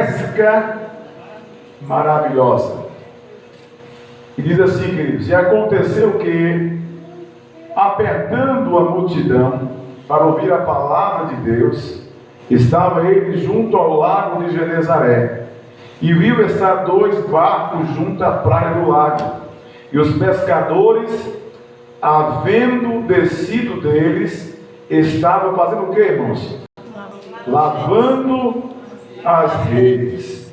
pesca maravilhosa. E diz assim, queridos: e aconteceu que, apertando a multidão para ouvir a palavra de Deus, estava ele junto ao lago de Genezaré, e viu estar 2 barcos junto à praia do lago, e os pescadores, havendo descido deles, estavam fazendo o que, irmãos? Lavando as redes.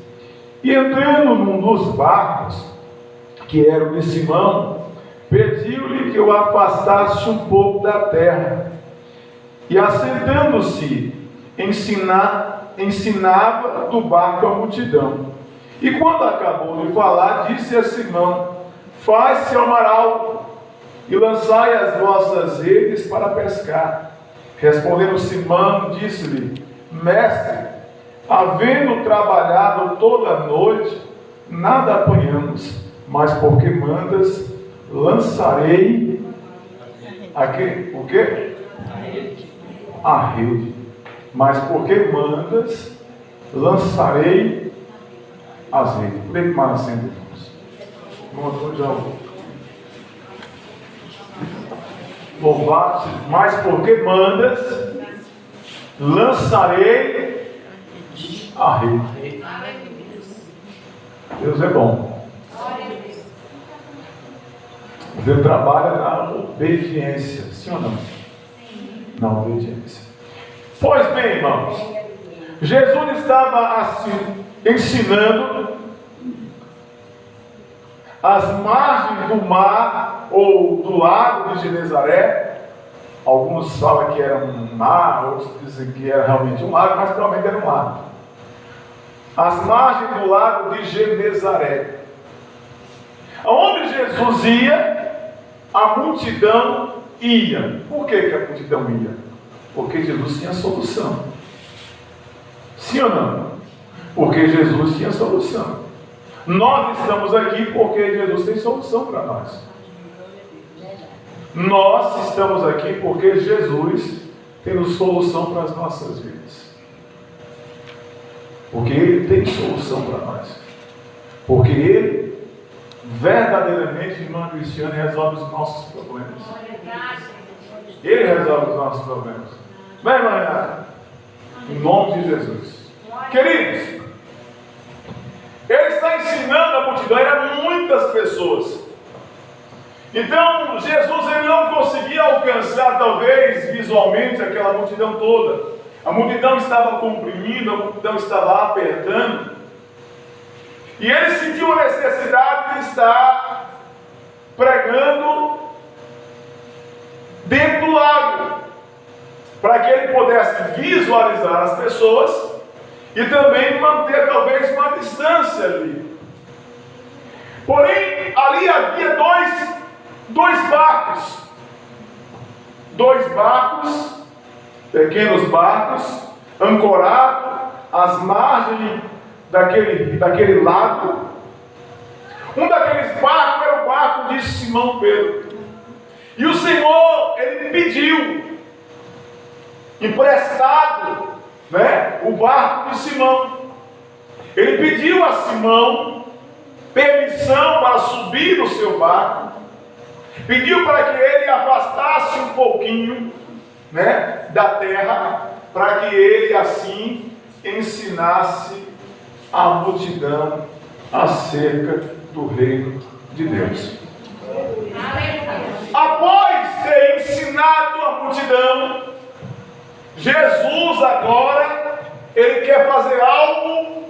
E entrando num dos barcos, que era o de Simão, pediu-lhe que o afastasse um pouco da terra. E assentando-se, ensinava do barco a multidão. E quando acabou de falar, disse a Simão: faz-se ao mar alto, e lançai as vossas redes para pescar. Respondendo Simão, disse-lhe: mestre, havendo trabalhado toda a noite, nada apanhamos, mas porque mandas, lançarei o quê? A rede. Mas porque mandas, lançarei as redes. Por que mais assim, irmãos? Vamos já. Louvado, mas porque mandas, lançarei a rede. Deus é bom. Deus trabalha na obediência, sim ou não? Na obediência. Pois bem, irmãos, Jesus estava assim ensinando as margens do mar ou do lago de Genezaré. Alguns falam que era um mar, outros dizem que era realmente um lago, mas provavelmente era um lago. As margens do lago de Genezaré. Aonde Jesus ia, a multidão ia. Por que a multidão ia? Porque Jesus tinha solução. Sim ou não? Porque Jesus tinha solução. Nós estamos aqui porque Jesus tem solução para nós. Nós estamos aqui porque Jesus tem solução para as nossas vidas. Porque Ele tem solução para nós. Porque Ele verdadeiramente, irmã Cristiana, resolve os nossos problemas. Ele resolve os nossos problemas. Vai, irmã, em nome de Jesus. Queridos, Ele está ensinando a multidão, eram muitas pessoas. Então, Jesus ele não conseguia alcançar, talvez, visualmente, aquela multidão toda. A multidão estava comprimindo, a multidão estava apertando. E ele sentiu a necessidade de estar pregando dentro do lago, para que ele pudesse visualizar as pessoas e também manter talvez uma distância ali. Porém, ali havia dois barcos, pequenos barcos, ancorados às margens daquele lago. Um daqueles barcos era o barco de Simão Pedro. E o Senhor, Ele pediu emprestado, o barco de Simão. Ele pediu a Simão permissão para subir no seu barco. Pediu para que ele afastasse um pouquinho, da terra, para que ele assim ensinasse a multidão acerca do reino de Deus. Após ter ensinado a multidão, Jesus agora, ele quer fazer algo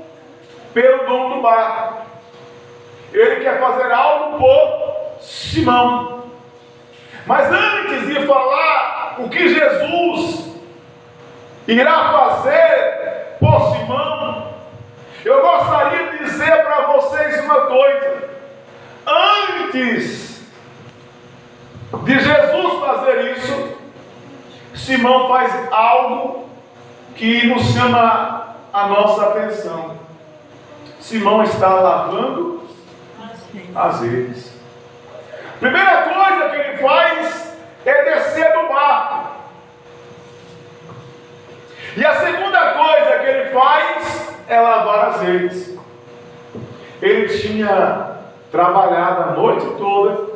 pelo dono do barco. Ele quer fazer algo por Simão. Mas antes de falar o que Jesus irá fazer por Simão, eu gostaria de dizer para vocês uma coisa. Antes de Jesus fazer isso, Simão faz algo que nos chama a nossa atenção. Simão está lavando as redes. Primeira coisa que ele faz é descer do barco. E a segunda coisa que ele faz é lavar as redes. Ele tinha trabalhado a noite toda,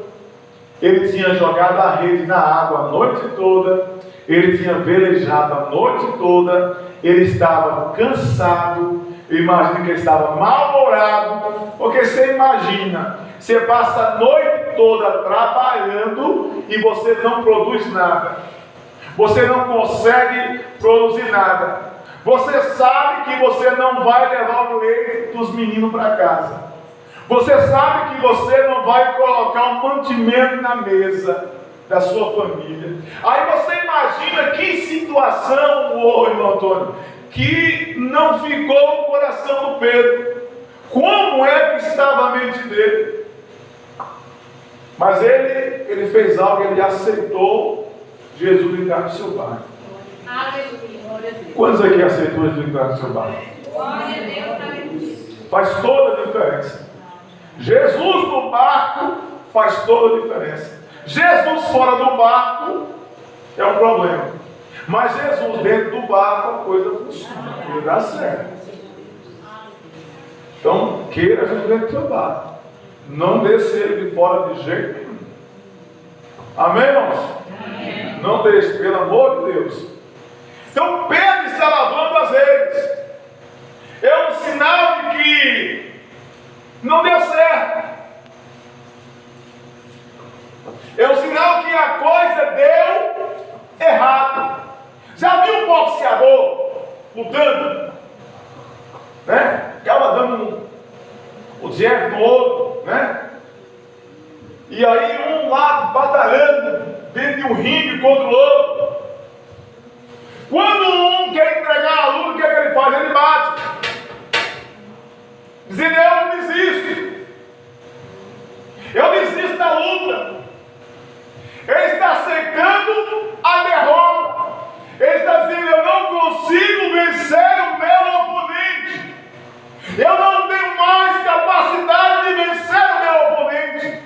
ele tinha jogado a rede na água a noite toda, ele tinha velejado a noite toda, ele estava cansado. Eu imagino que ele estava mal-humorado, porque você imagina, você passa a noite toda trabalhando e você não produz nada, você não consegue produzir nada, você sabe que você não vai levar o leite dos meninos para casa, você sabe que você não vai colocar um mantimento na mesa da sua família. Aí você imagina que situação, irmão Antônio, que não ficou no coração do Pedro. Como é que estava a mente dele? Mas ele fez algo, ele aceitou Jesus entrar no seu barco. Quantos aqui aceitou Jesus entrar no seu barco? Faz toda a diferença. Jesus no barco faz toda a diferença. Jesus fora do barco é um problema. Mas Jesus dentro do barco a coisa funciona, a coisa dá certo. Então, queira Jesus dentro do seu barco. Não deixe ele de fora de jeito nenhum. Amém, irmãos? Amém. Não deixe, pelo amor de Deus. Então, Pedro está lavando as redes. É um sinal de que não deu certo. É um sinal que a coisa deu errado. Já viu um boxeador lutando? Né? Acaba dando o jab no outro, né? E aí um lá batalhando dentro de um ringue contra o outro. Quando um quer entregar a luta, o que é que ele faz? Ele bate. Dizendo, eu não desisto. Eu desisto da luta. Ele está aceitando a derrota. Ele está dizendo, eu não consigo vencer o meu oponente. Eu não tenho mais capacidade de vencer o meu oponente.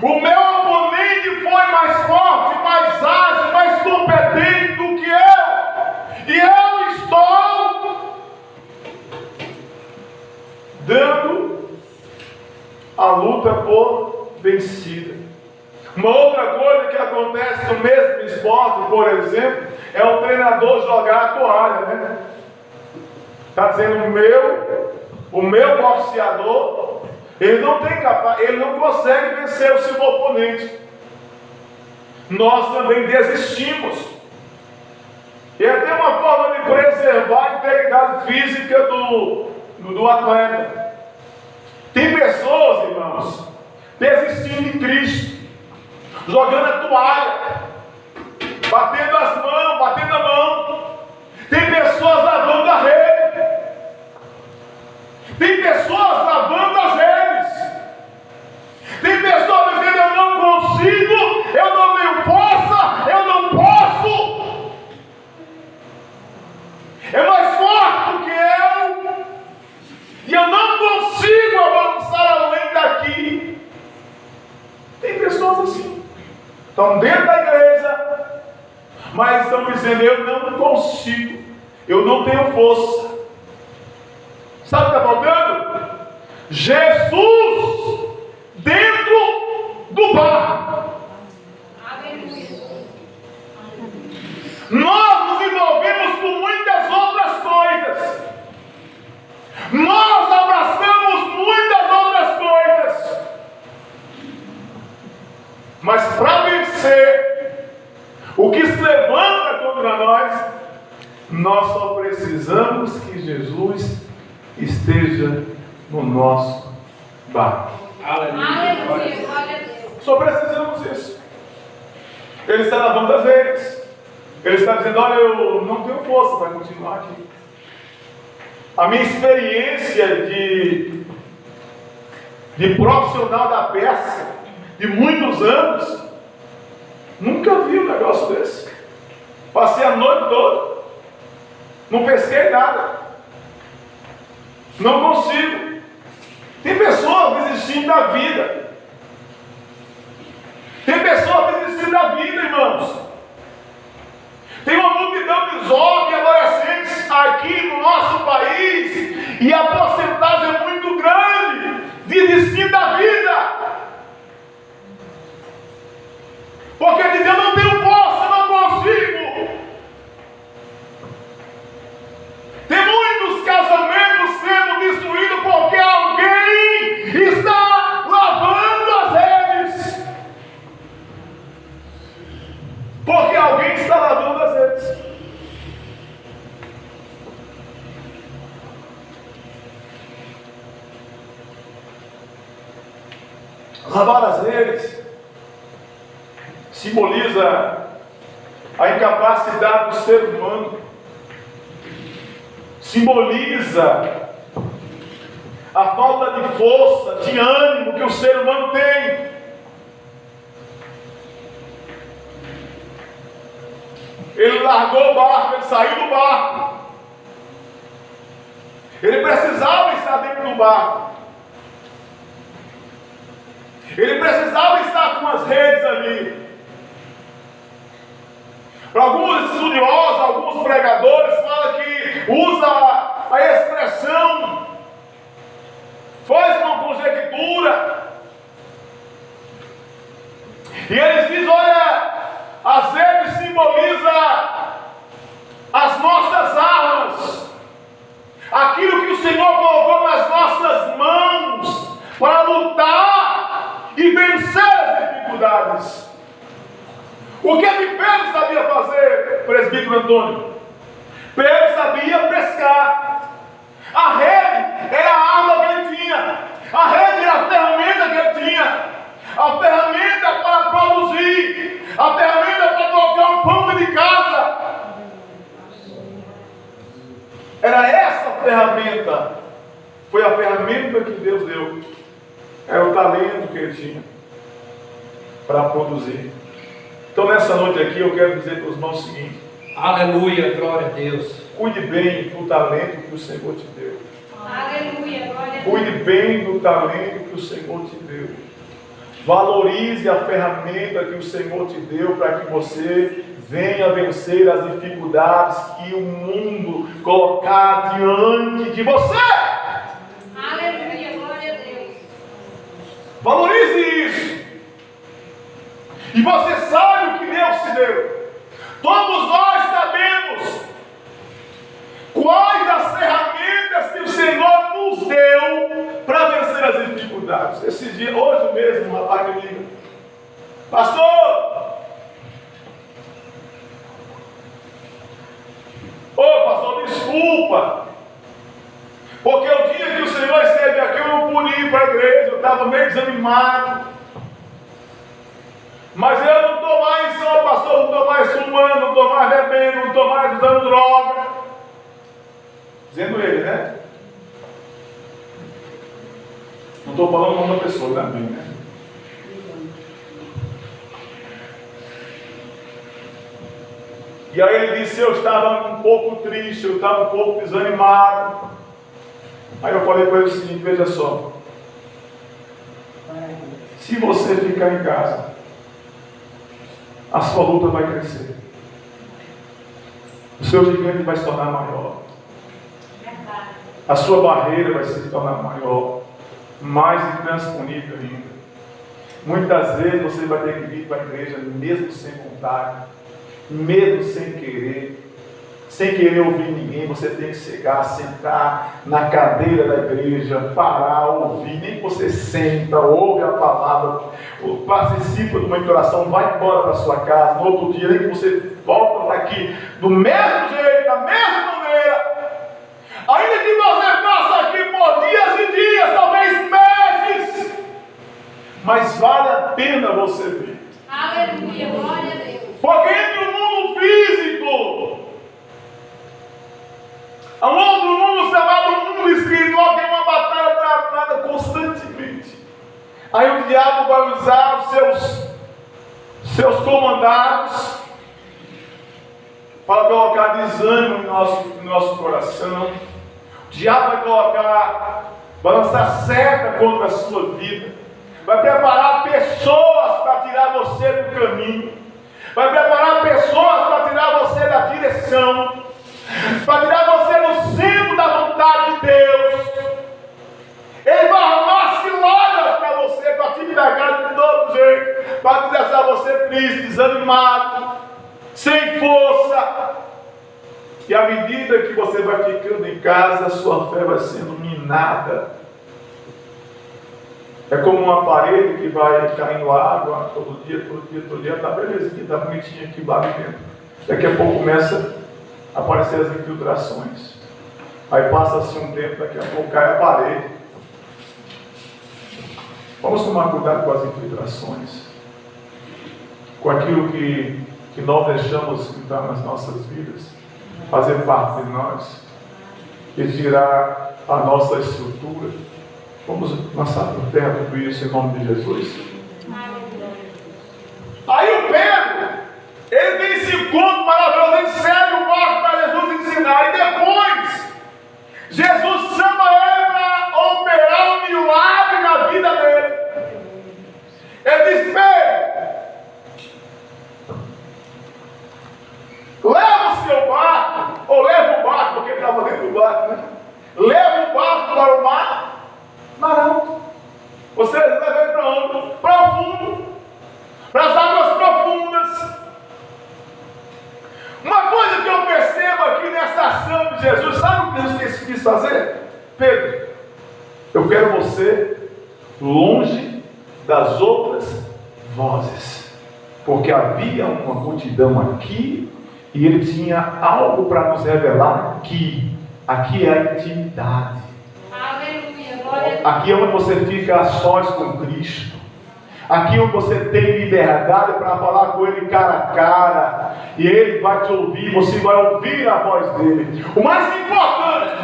O meu oponente foi mais forte, mais ágil, mais competente do que eu. E eu estou dando a luta por vencida. Uma outra coisa que acontece no mesmo esporte, por exemplo, é o treinador jogar a toalha, né? Está dizendo, o meu boxeador, ele não consegue vencer o seu oponente. Nós também desistimos. E é até uma forma de preservar a integridade física do atleta. Tem pessoas, irmãos, desistindo de Cristo, jogando a toalha, batendo as mãos, batendo a mão. Tem pessoas lavando a rede. Tem pessoas lavando as redes. Tem pessoas dizendo, eu não consigo, eu não tenho força, eu não posso. É mais forte do que eu. E eu não consigo avançar além daqui. Tem pessoas assim. Estão dentro da igreja, mas estão dizendo, eu não consigo, eu não tenho força. Sabe o que está faltando? Jesus dentro do barco. Nós nos envolvemos com muitas outras coisas. Nós abraçamos muitas outras coisas. Mas para vencer o que se levanta contra nós só precisamos que Jesus esteja no nosso barco. Aleluia. Só precisamos disso. Ele está lavando as redes. Ele está dizendo, olha, eu não tenho força para continuar aqui. A minha experiência de profissional da pesca, de muitos anos, nunca vi um negócio desse. Passei a noite toda, não pesquei nada, não consigo. Tem pessoas desistindo da vida. Tem pessoas desistindo da vida, irmãos. Tem uma multidão de jovens adolescentes aqui no nosso país E a porcentagem é muito grande de desistir da vida. Porque diz, eu não tenho força, eu não consigo. Tem muitos casamentos sendo destruídos porque alguém está lavando as redes. Porque alguém está lavando as redes. Lavar as redes simboliza a incapacidade do ser humano, simboliza a falta de força, de ânimo que o ser humano tem. Ele largou o barco, ele saiu do barco. Ele precisava estar dentro do barco. Ele precisava estar com as redes ali. Para alguns estudiosos, alguns pregadores falam que usa a expressão, faz uma conjectura. E eles dizem, olha, as redes simbolizam as nossas armas, aquilo que o Senhor colocou nas nossas mãos para lutar e vencer as dificuldades. O que Pedro sabia fazer, presbítero Antônio? Pedro sabia pescar. A rede era a arma que ele tinha. A rede era a ferramenta que ele tinha. A ferramenta para produzir. A ferramenta para colocar um pão de casa. Era essa a ferramenta. Foi a ferramenta que Deus deu. Era o talento que ele tinha para produzir. Então nessa noite aqui eu quero dizer para os irmãos o seguinte: aleluia, glória a Deus. Cuide bem do talento que o Senhor te deu. Aleluia, glória a Deus. Cuide bem do talento que o Senhor te deu. Valorize a ferramenta que o Senhor te deu para que você venha vencer as dificuldades que o mundo colocar diante de você. Aleluia, glória a Deus. Valorize isso. E você sabe o que Deus te deu. Todos nós sabemos quais as ferramentas que o Senhor nos deu para vencer as dificuldades. Esse dia, hoje mesmo, um rapaz me liga: pastor, pastor, desculpa, porque o dia que o Senhor esteve aqui eu não pude ir para a igreja, eu estava meio desanimado. Mas eu não estou mais só, pastor, não estou mais fumando, não estou mais bebendo, não estou mais usando droga. Dizendo ele, né? Não estou falando o nome da pessoa também, né? E aí ele disse, eu estava um pouco triste, eu estava um pouco desanimado. Aí eu falei para ele o seguinte, veja só. Se você ficar em casa, a sua luta vai crescer. O seu gigante vai se tornar maior. A sua barreira vai se tornar maior. Mais intransponível ainda. Muitas vezes você vai ter que vir para a igreja mesmo sem vontade, mesmo sem querer ouvir ninguém. Você tem que chegar, sentar na cadeira da igreja, parar, ouvir. Nem que você senta, ouve a palavra, participa de uma oração, vai embora para sua casa. No outro dia, nem que você volta para aqui do mesmo jeito, da mesma maneira. Ainda que você faça aqui por dias e dias, talvez meses, mas vale a pena você vir. Aleluia, glória a Deus. Porque entre o mundo físico, a outro mundo chamado mundo espiritual, tem uma batalha travada constantemente. Aí o diabo vai usar os seus comandados para colocar desânimo no nosso coração. O diabo vai lançar seta contra a sua vida. Vai preparar pessoas para tirar você do caminho. Vai preparar pessoas para tirar você da direção. Para tirar você do centro da vontade de Deus. desanimado, sem força. E à medida que você vai ficando em casa, a sua fé vai sendo minada. É como uma parede que vai caindo água todo dia, tá belezinha, tá bonitinha aqui lá dentro. Daqui a pouco começa a aparecer as infiltrações. Aí passa-se um tempo, daqui a pouco cai a parede. Vamos tomar cuidado com as infiltrações, com aquilo que nós deixamos entrar nas nossas vidas, fazer parte de nós e tirar a nossa estrutura. Vamos lançar por terra tudo isso em nome de Jesus. Aí o Pedro, ele tem esse encontro maravilhoso, ele segue o barco para Jesus ensinar. E depois, Jesus chama ele para operar um milagre na vida dele. Ele diz: Pedro, leva o seu barco, ou leva o barco, porque ele estava dentro do barco, né? Leva o barco para o mar alto. Você leva ele para onde? Para o fundo, para as águas profundas. Uma coisa que eu percebo aqui nessa ação de Jesus, sabe o que Jesus quis fazer? Pedro, eu quero você longe das outras vozes, porque havia uma multidão aqui e ele tinha algo para nos revelar aqui. Aqui é a intimidade. Aqui é onde você fica a sós com Cristo. Aqui é onde você tem liberdade para falar com Ele cara a cara. E Ele vai te ouvir, você vai ouvir a voz dele. O mais importante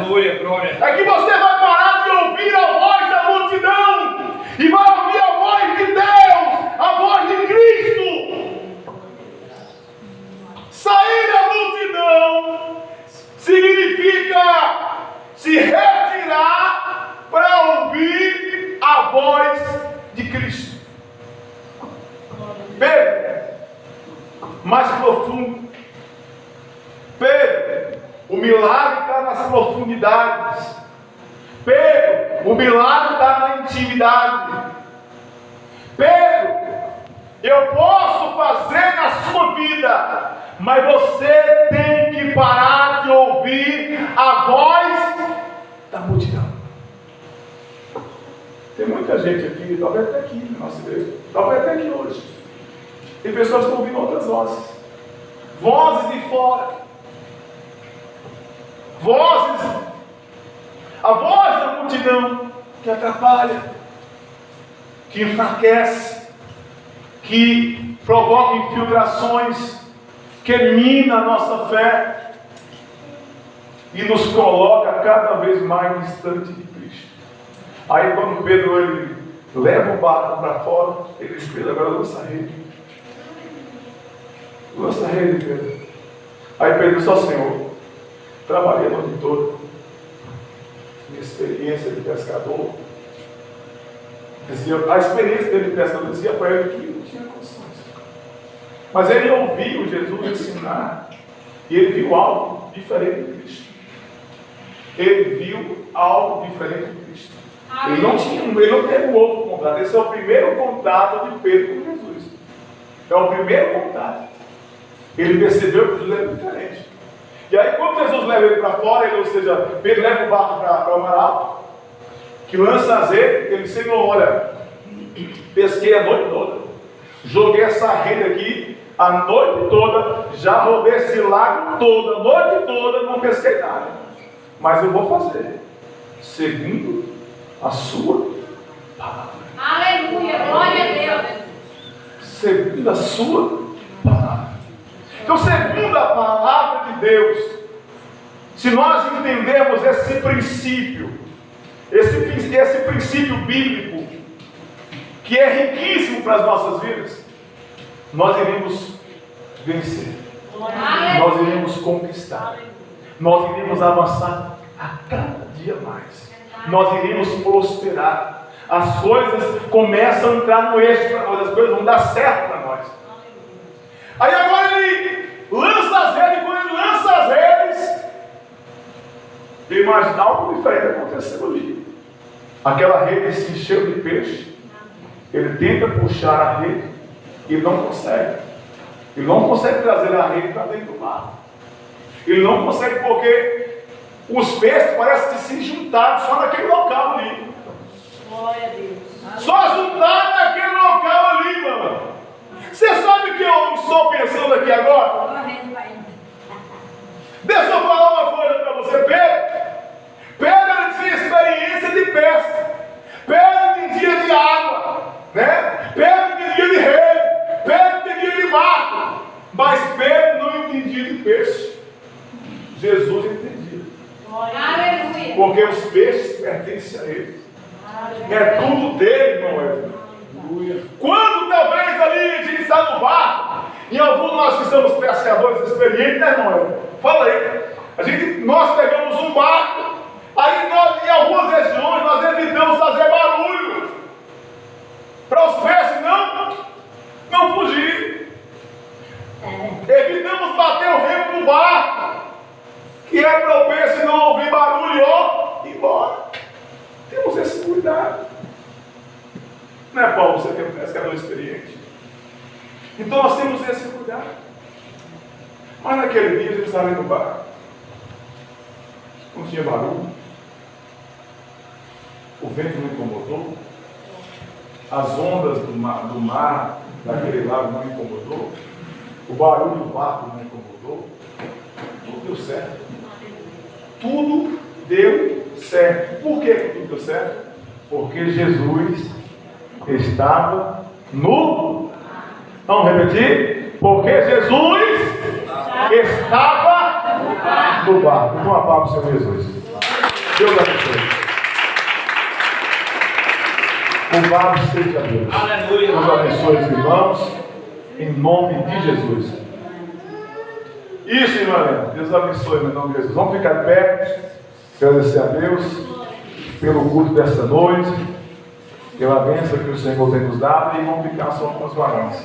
é que você vai parar de ouvir a voz da multidão e vai ouvir a voz de Deus, a voz de Cristo. Sair da multidão significa se retirar para ouvir a voz de Cristo. Pedro, mais profundo. Pedro, o milagre está nas profundidades. Pedro, o milagre está na intimidade. Pedro, eu posso fazer na sua vida, mas você tem que parar de ouvir a voz da multidão. Tem muita gente aqui, talvez até aqui na nossa igreja, talvez até aqui hoje. Tem pessoas que estão ouvindo outras vozes. Vozes de fora. Vozes. A voz da multidão que atrapalha, que enfraquece, que provoca infiltrações, que mina a nossa fé e nos coloca cada vez mais distante de Cristo. Aí quando Pedro ele leva o barco para fora, ele diz: Pedro, agora lança a rede. Lança a rede, Pedro. Aí Pedro disse: ó Senhor, trabalhei a noite toda, minha experiência de pescador, a experiência dele de pescador dizia para ele que não tinha condições. Mas ele ouviu Jesus ensinar e ele viu algo diferente de Cristo. Ele viu algo diferente de Cristo. Ele não teve um outro contato. Esse é o primeiro contato de Pedro com Jesus. É o primeiro contato. Ele percebeu que Jesus era diferente. E aí quando Jesus leva ele para fora, ou seja, Pedro leva o barco para o mar alto, que lança as redes, ele disse: Senhor, olha, pesquei a noite toda, joguei essa rede aqui a noite toda, já rodei esse lago todo, a noite toda, não pesquei nada. Mas eu vou fazer, segundo a sua palavra. Aleluia, glória a Deus. Segundo a sua palavra. Então, segundo a palavra de Deus, se nós entendermos esse princípio, esse princípio bíblico, que é riquíssimo para as nossas vidas, nós iremos vencer, nós iremos conquistar, nós iremos avançar a cada dia mais, nós iremos prosperar, as coisas começam a entrar no eixo para nós, as coisas vão dar certo para nós. Aí agora ele lança as redes, quando ele lança as redes, eu imagino algo diferente acontecendo ali. Aquela rede se encheu de peixe, ele tenta puxar a rede e não consegue. Ele não consegue trazer a rede para dentro do mar. Ele não consegue porque os peixes parecem ter se juntado só naquele local ali. Glória a Deus. Só juntado naquele local ali, mano. Você sabe o que eu estou pensando aqui agora? Deixa eu falar uma coisa para você. Pedro tinha experiência de pesca. Pedro entendia de água, né? Pedro entendia de rede. Pedro entendia de barco. Mas Pedro não entendia de peixe. Jesus entendia. Aleluia. Porque os peixes pertencem a ele. É tudo dele, irmão Edson. Quando talvez ali a gente está no barco, em alguns nós que somos pescadores experientes, né, irmão Edson? Fala aí. Nós pegamos um barco, aí nós, em algumas regiões nós evitamos fazer barulho para os peixes não fugir. Evitamos bater o remo no barco, que é para o peixe não ouvir barulho e ó, ir embora. Temos esse cuidado. Não é, Paulo? Você que é um pescador experiente. Então nós temos esse cuidado. Mas naquele dia Jesus estava no barco. Não tinha barulho. O vento não incomodou. As ondas do mar daquele lado não incomodou. O barulho do barco não incomodou. Tudo deu certo. Tudo deu certo. Por que tudo deu certo? Porque Jesus estava no... Vamos repetir? Porque Jesus estava no barco. Então aplauda o Senhor Jesus. Deus abençoe. Louvado seja Deus. Aleluia. Deus abençoe os irmãos. Em nome de Jesus. Isso, irmã. Deus abençoe em nome de Jesus. Vamos ficar de pé. Agradecer a Deus pelo culto desta noite, pela bênção que o Senhor tem nos dado, e vamos ficar só com os varões.